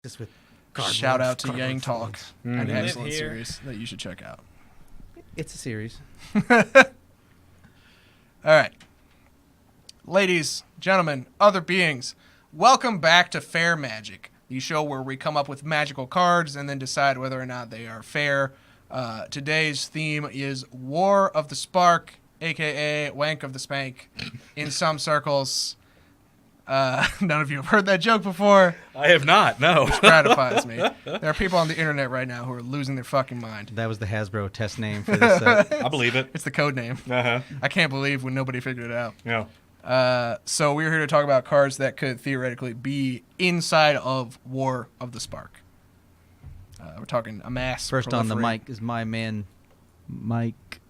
Just with Shout out to Yang Talk, an We live excellent here. series that you should check out. It's a series. All right. Ladies, gentlemen, other beings, welcome back to Fair Magic, the show where we come up with magical cards and then decide whether or not they are fair. Today's theme is War of the Spark, a.k.a. Wank of the Spank, in some circles. None of you have heard that joke before. I have not, no. Gratifies me. There are people on the internet right now who are losing their fucking mind. That was the Hasbro test name for this set. I believe it. It's the code name. Uh-huh. I can't believe when nobody figured it out. Yeah. So we're here to talk about cards that could theoretically be inside of War of the Spark. We're talking Amass. First on the Proliferate. mic is my man, Mike.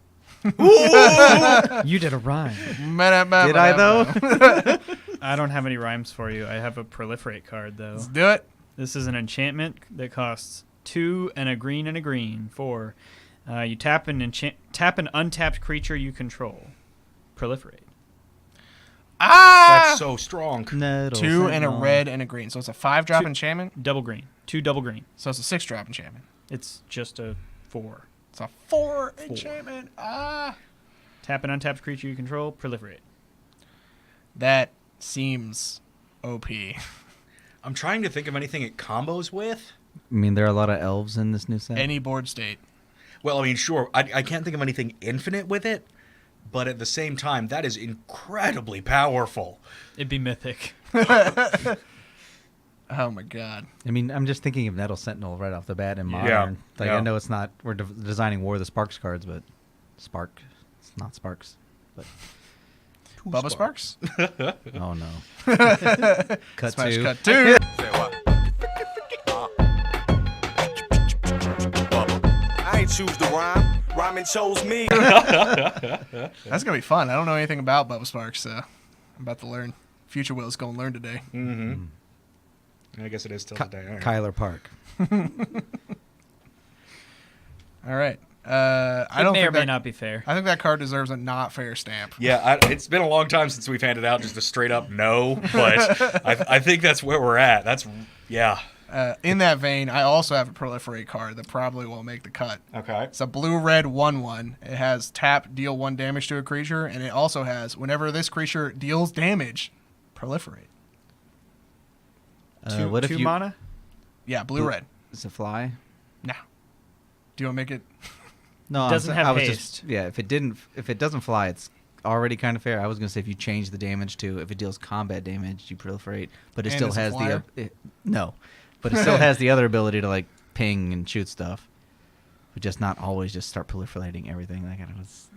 You did a rhyme. Did I, though? I don't have any rhymes for you. I have a proliferate card, though. Let's do it. This is an enchantment that costs 2 and a green for you tap an untapped creature you control. Proliferate. That's so strong. Nettle 2 and a Sentinel. red and a green. So it's a 5-drop enchantment. Double green. 2 double green. So it's a 6-drop enchantment. It's just a 4. It's a 4 enchantment. Tap an untapped creature you control. Proliferate. That seems OP. I'm trying to think of anything it combos with. I mean, there are a lot of elves in this new set. Any board state. Well, I mean, sure. I can't think of anything infinite with it, but at the same time, that is incredibly powerful. It'd be mythic. Oh my god. I mean, I'm just thinking of Nettle Sentinel right off the bat in Modern. Yeah. Like, Yeah. I know it's not, we're designing War of the Sparks cards, but Spark, it's not Sparks. But Bubba Sparks? oh no. Cut Smash two. cut 2. I ain't choose the rhyme. Rhyming chose me. That's going to be fun. I don't know anything about Bubba Sparks, so I'm about to learn. Future Will's going to learn today. Mm-hmm. I guess it is still today. All right. Kyler Park. All right. It I don't may or think may that, not be fair. I think that card deserves a not fair stamp. Yeah, it's been a long time since we've handed out just a straight up no, but I think that's where we're at. Yeah. In that vein, I also have a Proliferate card that probably won't make the cut. Okay. It's a blue-red 1/1. It has tap, deal 1 damage to a creature, and it also has, whenever this creature deals damage, Proliferate. What if two you, mana? Yeah, blue-red. Is it fly? Nah. Do you want to make it? No, Doesn't have I was haste. Just, yeah, if it doesn't fly, it's already kind of fair. I was gonna say if you change the damage to if it deals combat damage, you proliferate, but it And still it's a has flyer? no, but it still has the other ability to like ping and shoot stuff, but just not always just start proliferating everything. Like it was.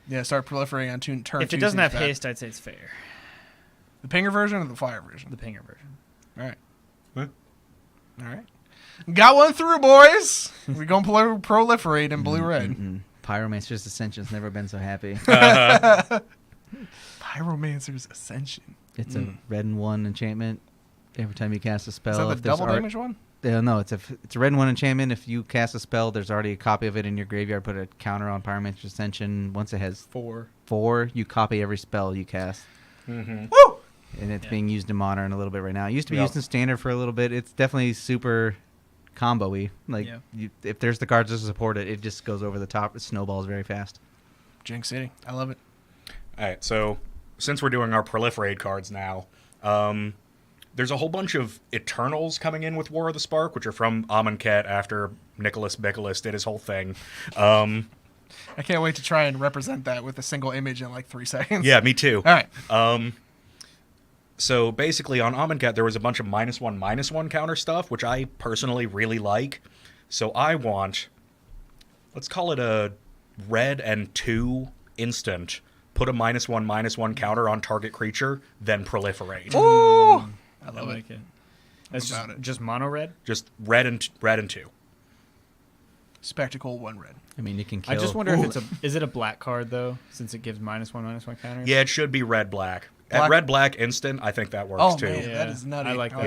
Yeah, start proliferating on turn If 2. it doesn't seems have bad. haste, I'd say it's fair. The pinger version or the flyer version? The pinger version. All right. Huh? All right. Got one through, boys. We're going to proliferate in blue-red. Mm-mm. Pyromancer's Ascension's never been so happy. Pyromancer's Ascension. It's a red and 1 enchantment. Every time you cast a spell, Is that the if there's double damage one? No, it's a red and 1 enchantment. If you cast a spell, there's already a copy of it in your graveyard. Put a counter on Pyromancer's Ascension. Once it has 4, you copy every spell you cast. Mm-hmm. Woo! And it's being used in Modern a little bit right now. It used to be Yep. used in Standard for a little bit. It's definitely super combo-y. Like, Yeah. if there's the cards to support it, it just goes over the top. It snowballs very fast. Jinx City. I love it. All right, so since we're doing our proliferate cards now, there's a whole bunch of Eternals coming in with War of the Spark, which are from Amonkhet after Nicholas Bicolas did his whole thing. I can't wait to try and represent that with a single image in like 3 seconds. Yeah, me too. All right. So basically on Amonkhet, there was a bunch of -1/-1 counter stuff, which I personally really like. So I want, let's call it a red and 2 instant. Put a -1/-1 counter on target creature, then proliferate. Ooh! I I love like it. it. That's about it? just mono red. Just red and 2. Spectacle 1 red. I mean, you can kill... I just wonder if is it a black card though, since it gives -1/-1 counters. Yeah, it should be red-black. Black- At red-black instant, I think that works Oh, too. man. Yeah. That is nutty. I like that.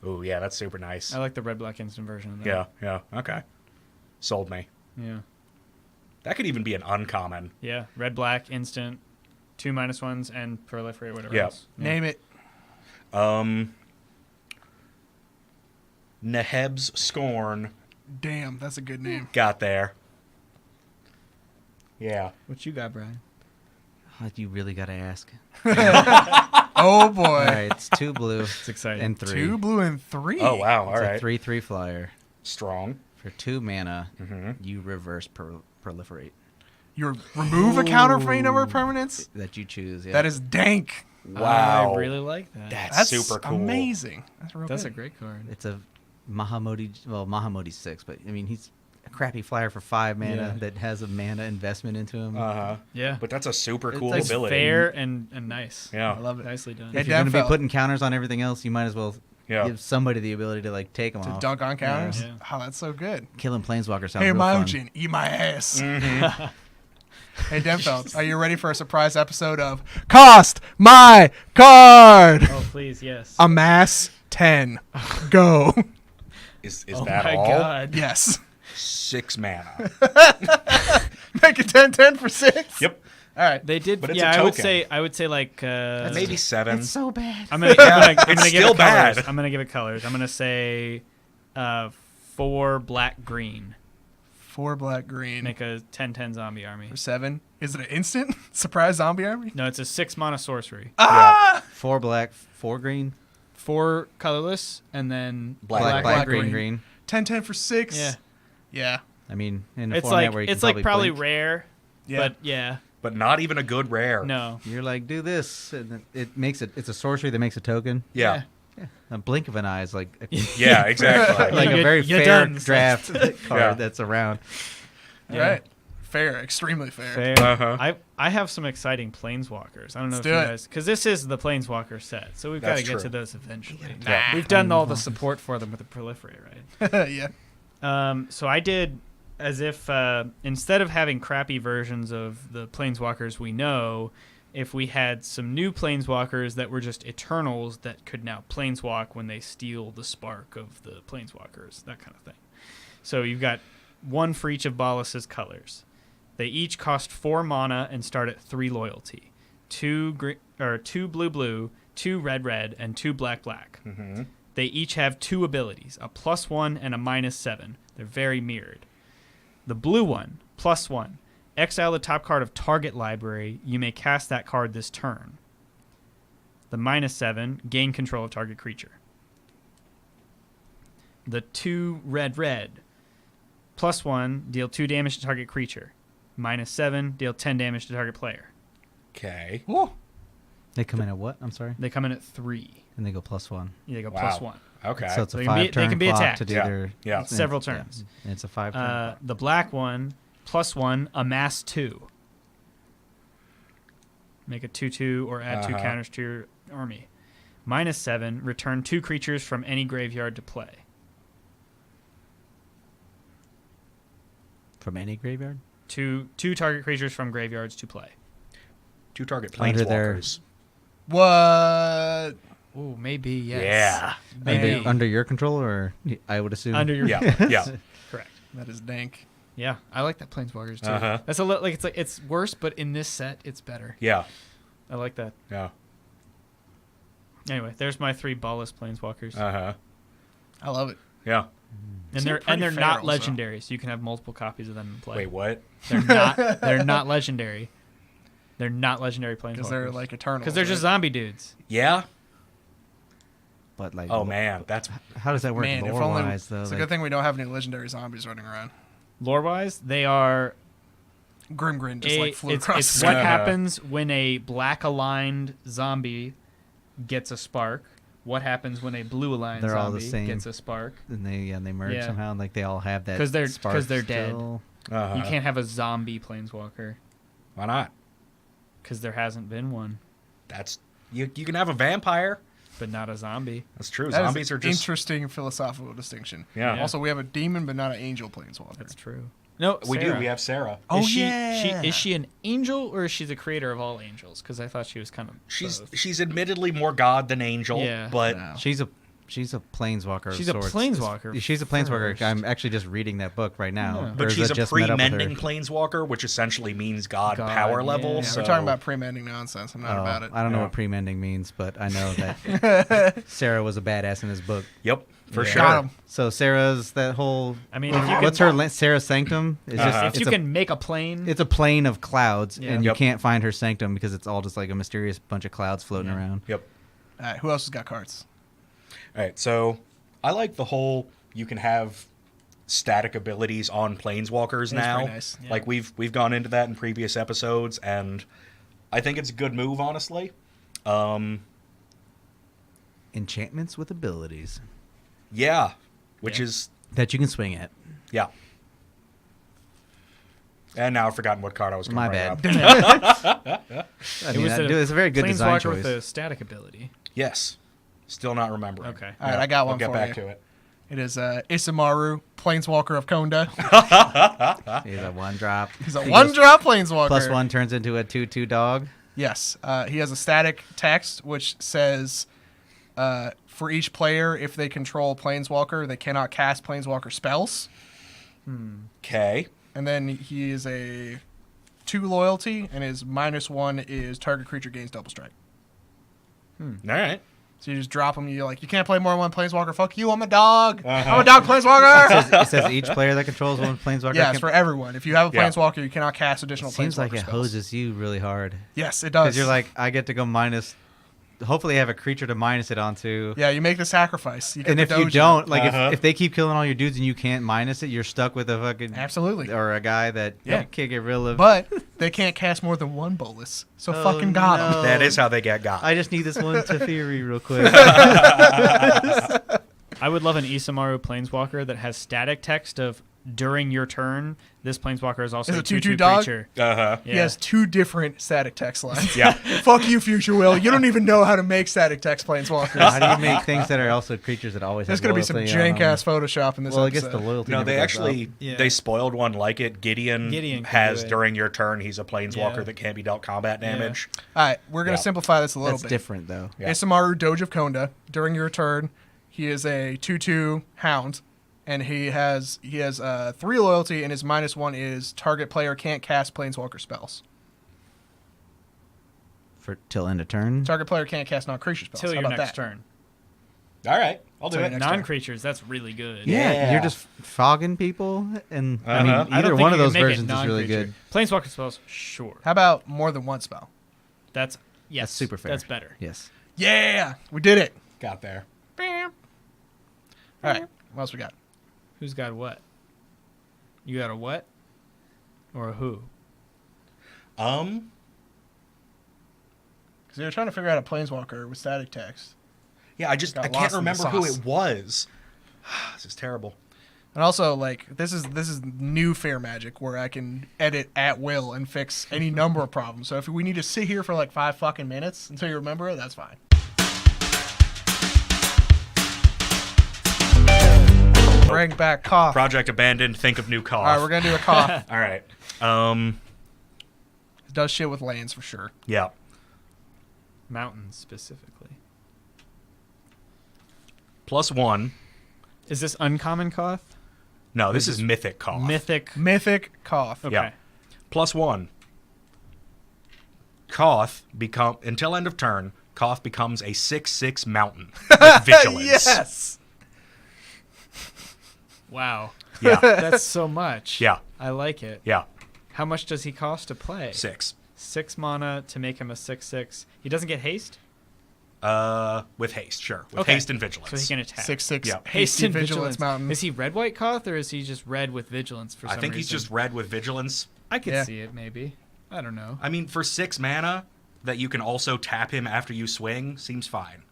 Yeah. Ooh, yeah, that's super nice. I like the red black instant version of that. Yeah, okay. Sold me. Yeah. That could even be an uncommon. Yeah. Red black instant, 2 -1s and proliferate whatever Yeah. else. Name it. Neheb's Scorn Damn, that's a good name. got there. Yeah. What you got, Brian? Oh, you really got to ask. Oh boy. All right, it's 2 blue It's exciting. and 3. 2 blue and 3. Oh, wow. All It's right. a 3/3 flyer. Strong. For 2 mana, Mm-hmm. you reverse proliferate You remove a counter for any number of permanents? that you choose. Yeah. That is dank. Wow. I really like that. That's super cool. amazing. That's real That's good. a great card. It's a Mahamodi. Well, Mahamodi's 6, but I mean he's a crappy flyer for 5 mana Yeah. that has a mana investment into him. Uh-huh. Yeah. But that's a super cool It's ability. fair and nice. Yeah. I love it. Nicely done. Yeah, if you're going to be Denfeld. putting counters on everything else, you might as well Yeah. give somebody the ability to like take them To off. dunk on counters? Yeah. Oh, that's so good. Killing planeswalker sounds Hey, real fun. Myojin, eat my ass. Mm-hmm. Hey, Denfeld, are you ready for a surprise episode of Cost My Card? Oh, please, yes. Amass 10. Go. Is oh that my all? God. Yes. 6 mana. Make it 10-10 for 6? Yep. All right. They did. But it's yeah, a I would say like Maybe 7. It's so bad. I'm gonna It's give still it colors. bad. I'm gonna give it colors. I'm gonna say 4 black green. 4 black green Make a 10/10 zombie army. for 7. Is it an instant surprise zombie army? No, it's a 6 mana sorcery. Ah! 4 black, 4 green, 4 colorless, and then Black, black, green. green. 10-10 for 6. Yeah, Yeah. I mean, in a it's format like where you it's can like probably blink, rare, Yeah. but yeah, But not even a good rare. no. you're like, do this, and then it makes it. It's a sorcery that makes a token. Yeah. A blink of an eye is like Yeah, exactly. like a You're- very you're fair done. draft card Yeah. that's around. Yeah. Right. Fair. Extremely fair. Fair. Uh-huh. I have some exciting planeswalkers. I don't know Let's if you do it. guys, because this is the planeswalker set, so we've got to That's get to true. those eventually. Yeah. We've done all the support for them with the proliferate, right? Yeah. So I did as if instead of having crappy versions of the planeswalkers we know, if we had some new planeswalkers that were just eternals that could now planeswalk when they steal the spark of the planeswalkers, that kind of thing. So you've got 1 for each of Bolas's colors. They each cost 4 mana and start at 3 loyalty. 2 blue, 2 red, and 2 black. Mm-hmm. They each have 2 abilities, a +1 and a -7. They're very mirrored. The blue one, +1. Exile the top card of target library. You may cast that card this turn. The -7, gain control of target creature. The 2 red, +1, deal 2 damage to target creature. -7, deal 10 damage to target player. Okay. Ooh. They come in at what? I'm sorry. They come in at 3. And they go +1. Yeah, they go Wow. +1. Okay. So it's a They can be- 5-turn they can be clock attacked. to do Yeah. their Yeah. Several yeah. turns. And it's a 5-turn. The black one, +1, amass 2. Make a 2/2 or add 2 Uh-huh. counters to your army. -7, return 2 creatures from any graveyard to play. From any graveyard. Two target creatures from graveyards to play. 2 target Under their- planeswalkers. What? Oh, maybe yes. Yeah. Maybe Under your control, or I would assume under your Yeah. Yeah. correct. That is dank. Yeah, I like that Planeswalkers too. Uh-huh. That's a little like it's worse, but in this set it's better. Yeah. I like that. Yeah. Anyway, there's my 3 ballless Planeswalkers, Uh-huh. I love it. Yeah. and seem they're pretty fair not also. legendary, so you can have multiple copies of them in play. Wait, what? They're not legendary. They're not legendary Planeswalkers. Because they're like eternal. because they're just zombie dudes. Yeah? But like, Oh, man. That's... how does that work Man, if only. lore-wise though? It's a Like, good thing we don't have any legendary zombies running around. Lore wise, they are Grimgrin just like flew it's across it's the what sky. happens when a black aligned zombie gets a spark. What happens when a blue aligned They're all the zombie same. gets a spark? and they merge Yeah. somehow, and like they all have that 'Cause they're- spark 'cause they're dead. still. Uh-huh. You can't have a zombie Planeswalker Why not? because there hasn't been one, That's... You can have a vampire. but not a zombie. That's true. That is Zombies are just... interesting philosophical distinction. Yeah. Yeah. Also, we have a demon, but not an angel planeswalker. That's true. No, We Sarah. do. We have Sarah. Oh, is she, yeah. Is she an angel or is she the creator of all angels? Because I thought she was kind of She's both. she's admittedly more god than angel, Yeah. but No. She's a She's a planeswalker. She's of a sorts. planeswalker She's a planeswalker. first. I'm actually just reading that book right now. Yeah. But she's Urza a just met up with her. pre-mending planeswalker, which essentially means God God, power yeah. level. Yeah, Yeah, so we're talking about pre-mending nonsense. I'm not Oh, about it. I don't know Yeah. what pre-mending means, but I know that Sarah was a badass in this book. Yep, for Yeah. sure. Got him. So Sarah's that whole. I mean, if you what's can, her Sarah's sanctum? It's Uh-huh. just if you it's a, can make a plane, it's a plane of clouds, Yeah. and you Yep. can't find her sanctum because it's all just like a mysterious bunch of clouds floating Yeah. around. Yep. All right, who else has got cards? All right, so I like the whole you can have static abilities on planeswalkers That's now. pretty nice. Yeah. Like we've gone into that in previous episodes, and I think it's a good move, honestly. Enchantments with abilities Yeah, which Yeah. is that you can swing at. yeah. And now I've forgotten what card I was going My to bring bad. up. I mean, it's a very good design planeswalker choice. with a static ability. Yes, still not remembering. Okay. All right, I got one I'll get for back you. to it. It is Isamaru, Planeswalker of Konda. He's a one drop. He's a He one-drop goes Planeswalker. Plus one turns into a 2/2 dog. Yes. He has a static text which says, for each player, if they control Planeswalker, they cannot cast Planeswalker spells. Okay. And then he is a 2 loyalty, and his -1 is target creature gains double strike. All right. So you just drop him. You're like, you can't play more than one Planeswalker. Fuck you, I'm a dog. Uh-huh. I'm a dog Planeswalker. It says each player that controls one planeswalker. Yeah, can- it's for everyone. If you have a Yeah. Planeswalker, you cannot cast additional Seems Planeswalker like it spells. hoses you really hard. Yes, it does. Because you're like, I get to go minus. Hopefully, I have a creature to minus it onto. yeah, you make the sacrifice. You get And the if you Doji. don't, like, Uh-huh. if they keep killing all your dudes and you can't minus it, you're stuck with a fucking Absolutely. or a guy that Yeah. you can't get rid of. But they can't cast more than one bolus. So Oh, fucking got him. no. That is how they get got. I just need this one Teferi real quick. I would love an Isamaru planeswalker that has static text of during your turn, this planeswalker is also Is a it 2/2 2/2 dog? creature. Uh-huh. Yeah. He has 2 different static text lines. Yeah. Fuck you, Future Will. You don't even know how to make static text planeswalkers. How do you make things that are also creatures that always There's have going to be some loyalty on jank them? ass Photoshop in this Well, I episode. guess the loyalty. No, never they goes actually up. Yeah. they spoiled one like it. Gideon Gideon can has do it. during your turn he's a planeswalker Yeah. that can't be dealt combat Yeah. damage. All right, we're going to Yeah. simplify this a little That's bit. different though. Yeah. Isamaru, Doge of Konda. During your turn, he is a 2/2 hound, and he has 3 loyalty, and his -1 is target player can't cast planeswalker spells. For till end of turn. Target player can't cast non-creature spells. Till How your about next that? turn. All right, I'll do Till it. your next turn. Non-creatures, that's really good. Yeah, Yeah. you're just fogging people, and I mean, Uh-huh. I don't either think one you of can those make it versions is really non-creature. good. Planeswalker spells, sure. How about more than one spell? That's yes, That's super fair. That's better. Yes. Yeah, we did it. Got there. All right, what else we got? Who's got what? You got a what? Or a who? Because they were trying to figure out a planeswalker with static text. Yeah, I Got can't lost in the remember who sauce. it was. This is terrible. And also, like, this is new Fair Magic where I can edit at will and fix any number of problems. So if we need to sit here for like 5 fucking minutes until you remember it, that's fine. Bring back cough. Project abandoned. Think of new cough. All right, we're gonna do a cough. All right. It does shit with lands for sure. Yeah. Mountains specifically. +1. Is this uncommon Koth? No, this is mythic cough. Mythic. Mythic cough. Okay. Yeah. +1. Koth become until end of turn. Koth becomes a 6/6 mountain with vigilance. Yes. Wow. Yeah. That's so much. Yeah. I like it. Yeah. How much does he cost to play? 6. 6 mana to make him a 6/6. He doesn't get haste? With haste, sure. With Okay. haste and vigilance. So he can attack. 6/6. Yeah. Haste and Vigilance Mountain. Is he red white Koth or is he just red with vigilance for I some think reason? he's just red with vigilance. I could Yeah. see it maybe. I don't know. I mean, for 6 mana that you can also tap him after you swing seems fine.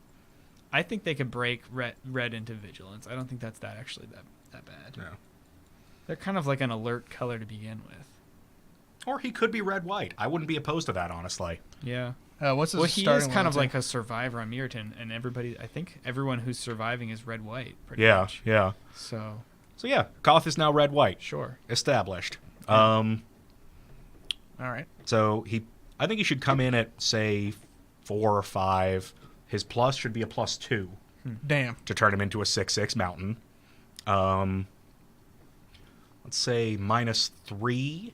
I think they could break red into vigilance. I don't think that's actually that bad. Yeah. They're kind of like an alert color to begin with. Or he could be red-white. I wouldn't be opposed to that, honestly. Yeah. What's his Well, he is starting kind of loyalty? like a survivor on Mirton, and I think everyone who's surviving is red white. Pretty Yeah, much. yeah. So So yeah, Koth is now red-white. sure. Established. All right. So I think he should come in at, say, 4 or 5. His plus should be a +2. Damn. to turn him into a 6/6 mountain. Let's say -3.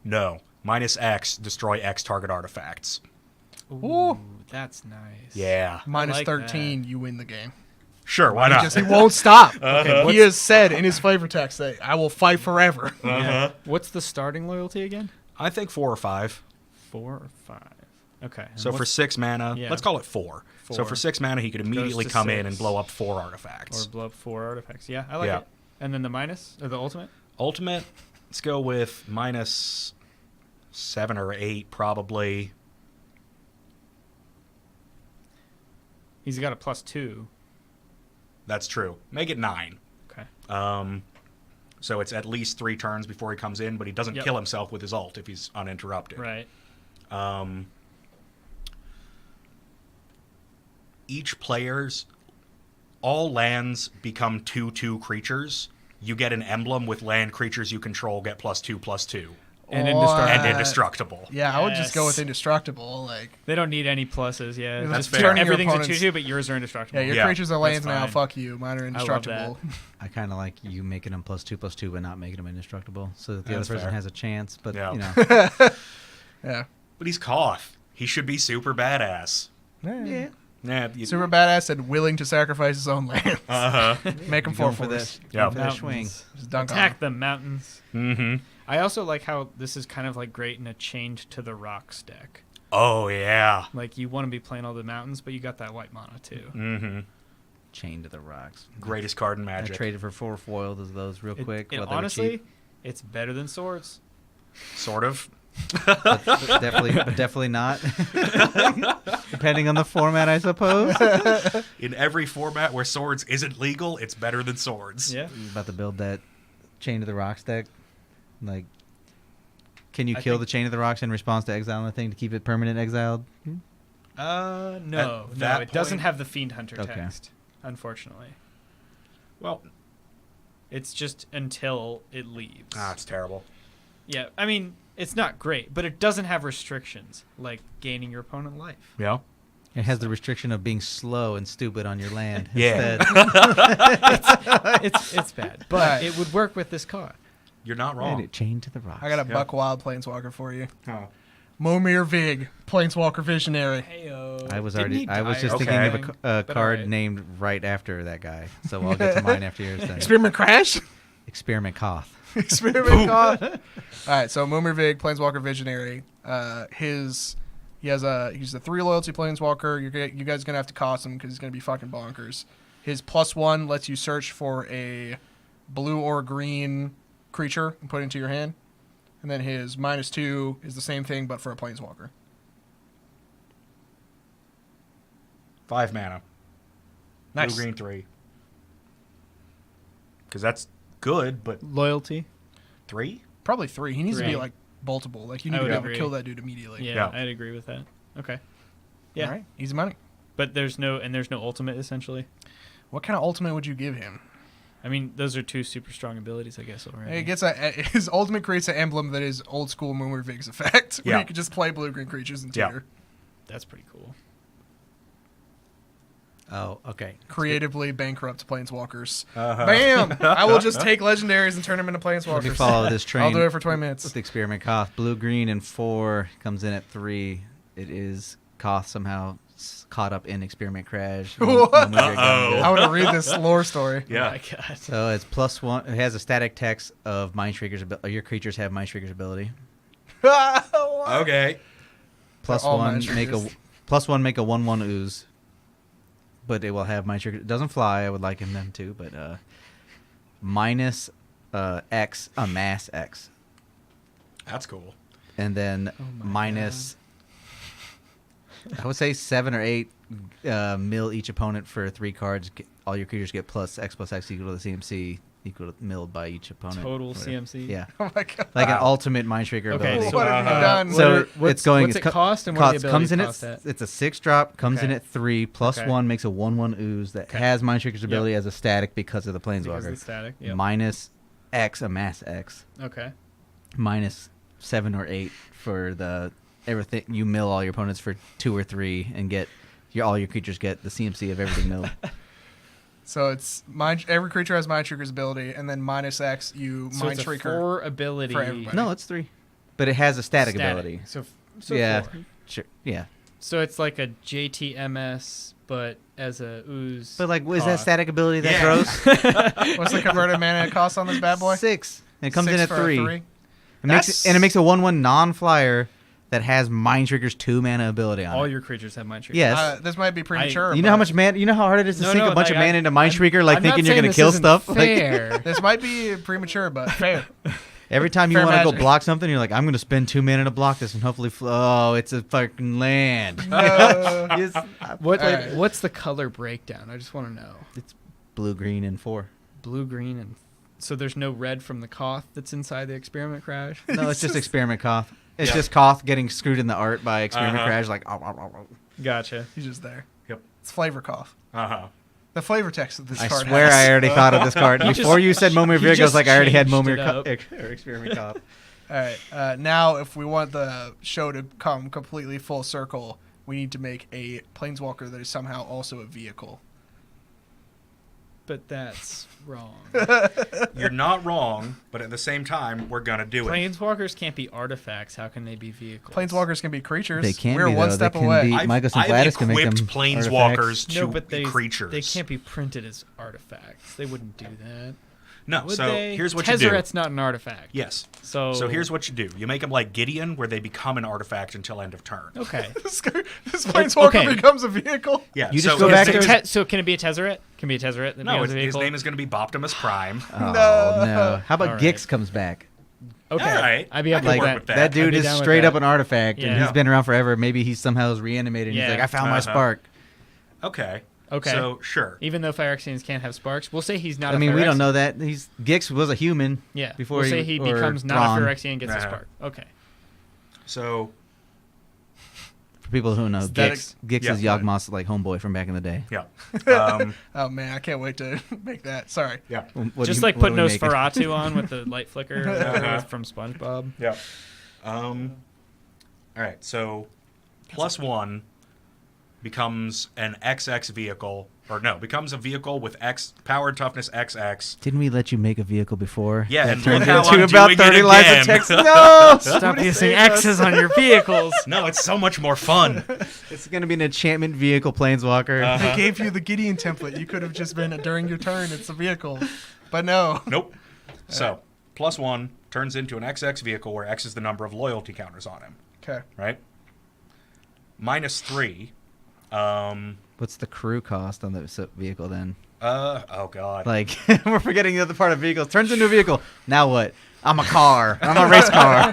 No, -X, destroy X target artifacts. Ooh. That's nice. Yeah. Minus like 13, you win the game. Sure, why not? He won't stop. Okay, He has said in his flavor text that I will fight forever. Yeah. What's the starting loyalty again? I think 4 or 5. 4 or 5. Okay. and So for what's- 6 mana, Yeah. let's call it 4. So 4. for 6 mana, he could immediately to come in 6. and blow up 4 artifacts. or blow up 4 artifacts. Yeah, I like Yeah. it. And then the minus or the ultimate? Ultimate, let's go with -7 or 8, probably. He's got a +2. That's true. Make it 9. Okay. So it's at least 3 turns before he comes in, but he doesn't Yep. kill himself with his ult if he's uninterrupted. Right. Each player's all lands become 2/2 creatures. You get an emblem with land creatures you control get +2/+2 And Or- indestructible. and indestructible. Yeah, I would just go Yes. with indestructible. Like, They don't need any pluses, yeah. That's Just fair. turn Your everything's a opponent's- 2/2, but yours are indestructible. yeah, your Yeah, creatures are lands that's now. fine. Fuck you. Mine are indestructible. I kind of like you making them +2/+2, but not making them indestructible, so that the That's other person fair. has a chance. But Yeah. you know, Yeah. But he's Koth. He should be super badass. Yeah. Yeah, you, Super badass and willing to sacrifice his own land. Make him going for for this. this. Yeah. For that swing. Mountains. Just dunk on Attack him. the mountains. Mm-hmm. I also like how this is kind of like great in a chained to the rocks deck. Oh, yeah. Like you want to be playing all the mountains, but you got that white mana too. Mm-hmm. Chained to the rocks. Greatest card in I Magic. traded for 4 foiled as those real quick. It while they were honestly, cheap. it's better than swords. Sort of. but definitely not. Depending on the format, I suppose. In every format where swords isn't legal, it's better than swords. Yeah. About to build that Chain to the Rocks deck. Like, can you I kill think- the Chain of the Rocks in response to exiling the thing to keep it permanent exiled? No, At that it doesn't point- have the Fiend Hunter Okay. text, unfortunately. Well, It's just until it leaves. it's terrible. Yeah, I mean, it's not great, but it doesn't have restrictions like gaining your opponent life. Yeah. It has the restriction of being slow and stupid on your land. Yeah. Instead. It's bad, but Right. it would work with this card. You're not And wrong. it chained to the rocks. I got a Yeah. Buck Wild Planeswalker for you. Oh. Momir Vig, Planeswalker Visionary. Heyo. I was Didn't he already. I was die just or thinking of something? a But card alright. named right after that guy. So I'll get to mine after yours. Then. Experiment Crash? Experiment Koth. Experiment God. All right, so Momir Vig, Planeswalker Visionary. He's a 3 loyalty Planeswalker. You guys are gonna have to cost him because he's gonna be fucking bonkers. His +1 lets you search for a blue or green creature and put it into your hand, and then his -2 is the same thing but for a Planeswalker. 5 mana. Nice. Blue, green, 3. Because that's good, but Loyalty. 3? Probably 3. He needs to be Three. like boltable. Like you I need to would be able to agree. kill that dude immediately. Yeah, Yeah. I'd agree with that. Okay. Yeah, All right. Easy money. but there's no ultimate essentially. What kind of ultimate would you give him? I mean, those are 2 super strong abilities, I guess. Already. It gets his ultimate creates an emblem that is old school Moomer Vig's effect, where Yeah. you can just play blue green creatures and Yeah. tier. That's pretty cool. Oh, okay. Creatively bankrupt planeswalkers. Uh-huh. Bam! I will just take legendaries and turn them into Let me planeswalkers. follow this train. I'll do it for 20 minutes. With Experiment Koth. Blue, green, and 4 comes in at 3. It is Koth somehow caught up in Experiment Crash. What? When we get going Uh-oh. good. I want to read this lore story. Yeah. Oh my God. So it's +1. It has a static text of Mind Shrieker's ability. Your creatures have Mind Shrieker's ability. Okay. all +1 Mind make a Shriekers. +1 make a 1/1 ooze. But it will have Mind Shrieker. It doesn't fly. I would like him then too. But minus X, a mass X, That's cool. and then my minus. I would say 7 or 8 mill each opponent for 3 cards. All your creatures get +X equal to the CMC equal to milled by each opponent. Total Whatever. CMC. Yeah, Oh my god. like an Wow. ultimate Mind Shrieker Okay, ability. so What have you done? So What's- it's going. what's it's it cost and what are the costs- comes in abilities at cost at? it's a 6-drop. Comes in Okay. at 3 plus Okay. 1 makes a 1/1 ooze that Okay. has Mind Shrieker's Yep. ability as a static because of the Because Planeswalker. of the static. Yep. Minus X, a mass X. Okay. Minus 7 or 8 for the everything. You mill all your opponents for 2 or 3 and get all your creatures get the CMC of everything milled. So it's every creature has Mind Shrieker's ability, and then -X, So Mind it's a Shrieker. 4 ability. for everybody. No, it's 3, but it has a static ability. So Yeah. 4. Sure. Yeah. So it's like a JTMS, but as a ooze. But like, is that cost. static ability that Yeah. grows? What's the converted mana cost on this bad boy? 6. And it comes 6 in at for a 3. 3. It makes it makes a 1/1 non-flyer that has Mind Trigger's 2 mana ability on All it. your creatures have mind trick. Yes. This might be premature. You know how but much mana? You know how hard it is to No, sink no, a bunch like, of mana into Mind I'm- Shrieker, like I'm not thinking you're saying gonna this kill isn't stuff. Like, Fair. This might be premature, but fair. every time you Fair want to go magic. block something, you're like, I'm gonna spend 2 mana to block this, and hopefully, oh, it's a fucking land. No. Yes. Alright. What's the color breakdown? I just want to know. Blue, green, and 4. Blue, green, and so there's no red from the Koth that's inside the Experiment Crash. No, it's just Experiment Koth. It's Yeah. just Koth getting screwed in the art by Experiment Uh-huh. Crash, like, oh. Gotcha. He's just there. Yep. It's flavor cough. Uh-huh. The flavor text of this I card swear has. I already thought of this card. He Before just- you said Momir he Virgo, I was just like, I already had changed Momir it up. or Experiment Koth. All right. Now, if we want the show to come completely full circle, we need to make a planeswalker that is somehow also a vehicle. But that's wrong. You're not wrong, but at the same time, we're gonna do it. Planeswalkers can't be artifacts. How can they be vehicles? Planeswalkers can be creatures. They can We're be, one though. step They can away. be- Michaels and Gladys can make equipped them planeswalkers to No, but be creatures. they can't be printed as artifacts. They wouldn't do that. No, Would so they? here's what you do. Tezzeret's not an artifact. Yes. So So here's what you do. You make them like Gideon, where they become an artifact until end of turn. Okay. this planeswalker okay. becomes a vehicle. Yeah. You so just go his back name- to- So can it be a Tezzeret? Can be a Tezzeret that No, becomes a his vehicle? name is going to be Boptimus Prime. Oh, No. no. How about All right. Gix comes back? Okay. All right. I'd be I up can with work that. with that. That dude I'd be is down with straight up that. an artifact, and Yeah. he's been around forever. Maybe he somehow is reanimated, and Yeah. he's like, I found my Uh-huh. spark. Okay. Okay. So sure. Even though Phyrexians can't have sparks, we'll say he's not. I mean, we don't Phyrexian. know that. Gix was a human. Yeah. Before we'll say he or becomes not Thrawn. a Phyrexian and gets a Uh-huh. spark. Okay. So For people who know, That Gix yeah, is go ahead. Yawgmoth's like homeboy from back in the day. yeah. Oh man, I can't wait to make that. Sorry. Yeah. What Just do like what putting do we make it? Nosferatu on with the light flicker Uh-huh. from SpongeBob. Yeah. All right. So +1 becomes an XX vehicle, or no, becomes a vehicle with X power and toughness XX. Didn't we let you make a vehicle before? Yeah, That and turned look how into I'm about doing 30 it lines again. of text. No! Stop Somebody using save us. X's on your vehicles. No, it's so much more fun. It's going to be an enchantment vehicle planeswalker. Uh-huh. They gave you the Gideon template. You could have just been during your turn. It's a vehicle, but no. Nope. So +1 turns into an XX vehicle where X is the number of loyalty counters on him. Okay. Right. -3. What's the crew cost on the vehicle then? Oh god. Like, we're forgetting the other part of vehicles. Turns into a vehicle. Now what? I'm a car. I'm a race car.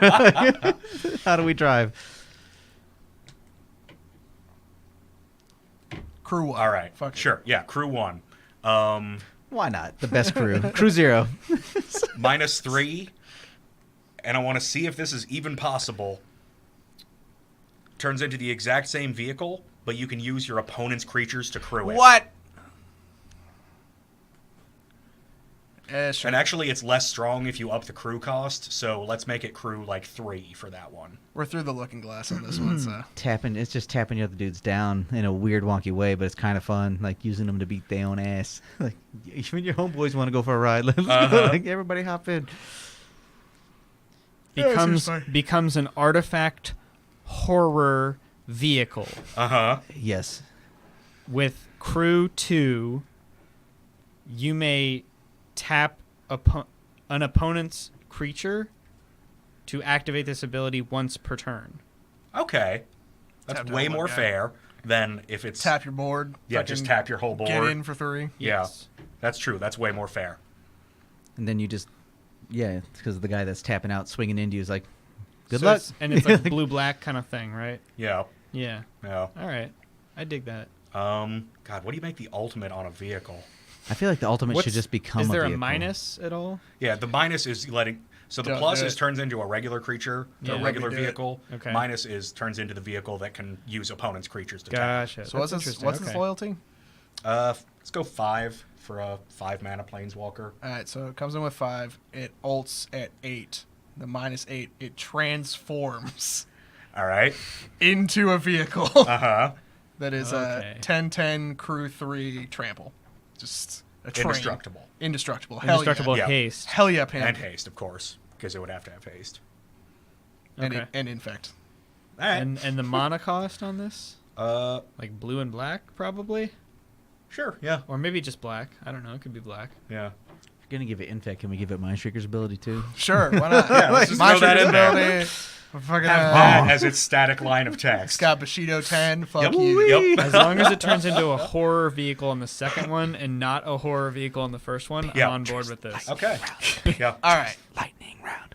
How do we drive? Crew one. All right. Fuck it. Sure. Yeah. Crew 1. Why not? The best crew. Crew 0. -3, and I want to see if this is even possible. Turns into the exact same vehicle, but you can use your opponent's creatures to crew it. What? Sure. And actually, it's less strong if you up the crew cost, so let's make it crew like 3 for that one. We're through the looking glass on this one, so. It's just tapping the other dudes down in a weird, wonky way, but it's kind of fun. Like using them to beat their own ass. Like, even your homeboys want to go for a ride. Let's go. Uh-huh. Like, everybody hop in. Becomes an artifact horror vehicle Uh-huh. Yes. with crew 2. You may tap an opponent's creature to activate this ability once per turn. Okay. That's Tap way down more one guy. fair than if it's... Tap your board. Yeah, just fucking tap your whole board. Get in for 3. Yeah. Yes. That's true. That's way more fair. And then you just, yeah, because the guy that's tapping out, swinging into you is like, good So luck. and it's like blue-black kind of thing, right? Yeah. Yeah. Yeah. All right. I dig that. God, what do you make the ultimate on a vehicle? I feel like the ultimate should just become Is there a vehicle. minus at all? Yeah, the minus is letting... So the Don't plus do is it. turns into a regular creature, Yeah. a regular Let me do it. vehicle. Okay. Minus is turns into the vehicle that can use opponent's creatures to tap. Gotcha. So what's That's his, interesting. what's his Okay. loyalty? Let's go 5 for a 5-mana planeswalker. All right, so it comes in with 5. It ults at 8. The -8, it transforms All right. into a vehicle. Uh-huh. That is Okay. 10-10 Crew 3 trample. Just a train. Indestructible. Indestructible. Hell Indestructible Yeah. haste. Yeah. Hell yeah, Panda. And haste, of course, because it would have to have haste. Okay. And infect. All right. And the mana cost on this? Uh, Like blue and black, probably? sure. Yeah. Or maybe just black. I don't know. It could be black. Yeah. If you're gonna give it infect, can we give it Mindstreaker's ability too? Sure, why not? Yeah, let's just My throw that in there. ability. Fucking, Have that as its static line of It's text. got Bushido 10. Fuck Yep. you. Yep. As long as it turns into a horror vehicle in the second one and not a horror vehicle in the first one, Yeah. I'm on board with this. Okay. Yeah. All right. Lightning round.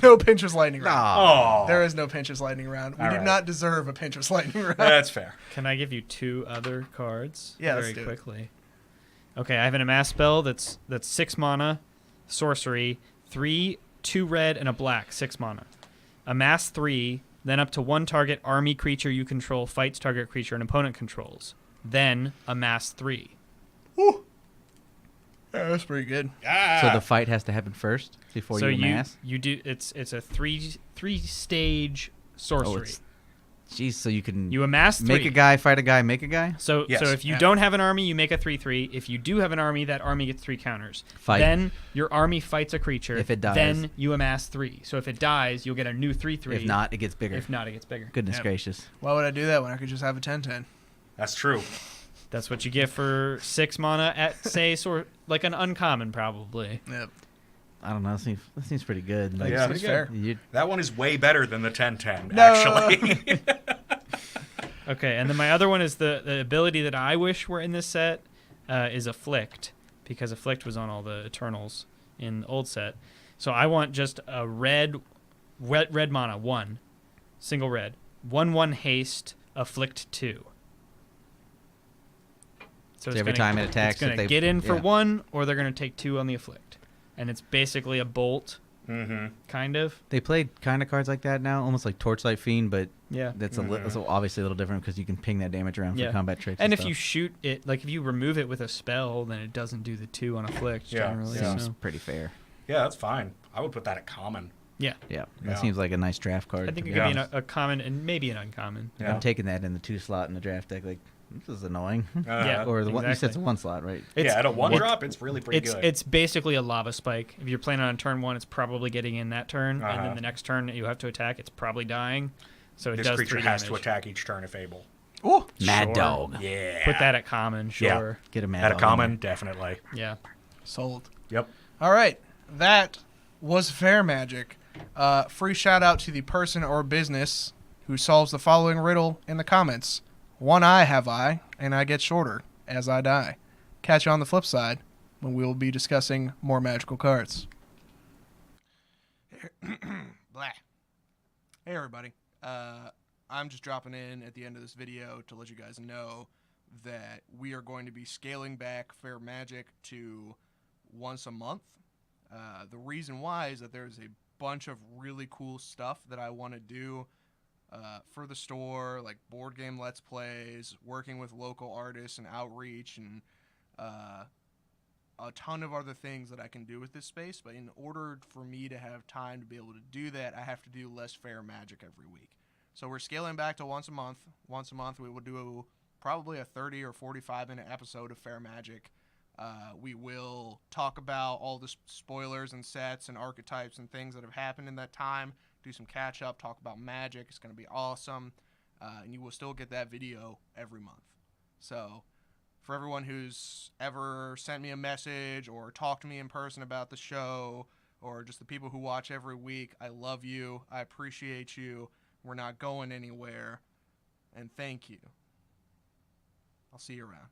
No Pinter's lightning round. Oh. There is no Pinter's lightning round. We All do right. not deserve a Pinter's lightning round. That's fair. Can I give you 2 other cards? Yeah, very let's do it. quickly. Okay, I have an amass spell that's 6 mana, sorcery, 3, 2 red, and a black, 6 mana. Amass 3, then up to 1 target army creature you control fights target creature an opponent controls. Then amass 3. Woo. Yeah, that's pretty good. So the fight has to happen first before so you amass. you do it's a three stage sorcery. it's- Jeez, so you can You amass 3. make a guy, fight a guy, make a guy. So Yes. if you Yeah. don't have an army, you make a 3/3. If you do have an army, that army gets 3 counters. Fight. Then your army fights a creature. If it dies. then you amass 3. So if it dies, you'll get a new 3/3. If not, it gets bigger. If not, it gets bigger. Goodness Yep. gracious. Why would I do that when I could just have a 10-10? That's true. That's what you get for 6 mana at say like an uncommon probably. Yep. I don't know. That seems pretty good. Like, Yeah. That's fair. That one is way better than the 10-10, No. actually. Okay, and then my other one is the ability that I wish were in this set is Afflict, because Afflict was on all the Eternals in the old set. So I want just a red mana, 1. Single red. 1/1 haste, Afflict 2. So every time it attacks, it's going if to they- get in for yeah. 1, or they're going to take 2 on the Afflict. And it's basically a bolt, Mm-hmm. kind of. They played kind of cards like that now, almost like Torchlight Fiend, but Yeah. that's it's obviously a little different because you can ping that damage around for Yeah. combat tricks. And if stuff. you shoot it, like if you remove it with a spell, then it doesn't do the 2 on Afflict Yeah, generally. yeah. seems So. pretty fair. Yeah, that's fine. I would put that at common. Yeah. Yeah, Yeah. that seems like a nice draft card. I think to it be could be honest. a common and maybe an uncommon. Yeah. I'm taking that in the 2 slot in the draft deck. Like, this is annoying. Yeah. Or the one you said exactly. it's a 1 slot, right? It's, Yeah, at a 1 it- drop, it's really pretty It's good. it's basically a lava spike. If you're playing on turn 1, it's probably getting in that turn, and Uh-huh. then the next turn you have to attack, it's probably dying. So it this does creature 3 has damage. to attack each turn if able. Ooh. Mad Sure. Dog. Yeah. Put that at common, Yeah. sure. Get a Mad At a Dog in common, there. definitely. Yeah. Sold. Yep. All right. That was Fair Magic. Free shout out to the person or business who solves the following riddle in the comments. 1 eye have I, and I get shorter as I die. Catch you on the flip side when we will be discussing more magical cards. Blah. Hey everybody. I'm just dropping in at the end of this video to let you guys know that we are going to be scaling back Fair Magic to once a month. The reason why is that there's a bunch of really cool stuff that I want to do for the store, like board game let's plays, working with local artists and outreach, and a ton of other things that I can do with this space. But in order for me to have time to be able to do that, I have to do less Fair Magic every week. So we're scaling back to once a month. Once a month we will do probably a 30 or 45-minute episode of Fair Magic. We will talk about all the spoilers and sets and archetypes and things that have happened in that time, do some catch up, talk about Magic. It's going to be awesome. And you will still get that video every month. So for everyone who's ever sent me a message or talked to me in person about the show, or just the people who watch every week, I love you. I appreciate you. We're not going anywhere. And thank you. I'll see you around.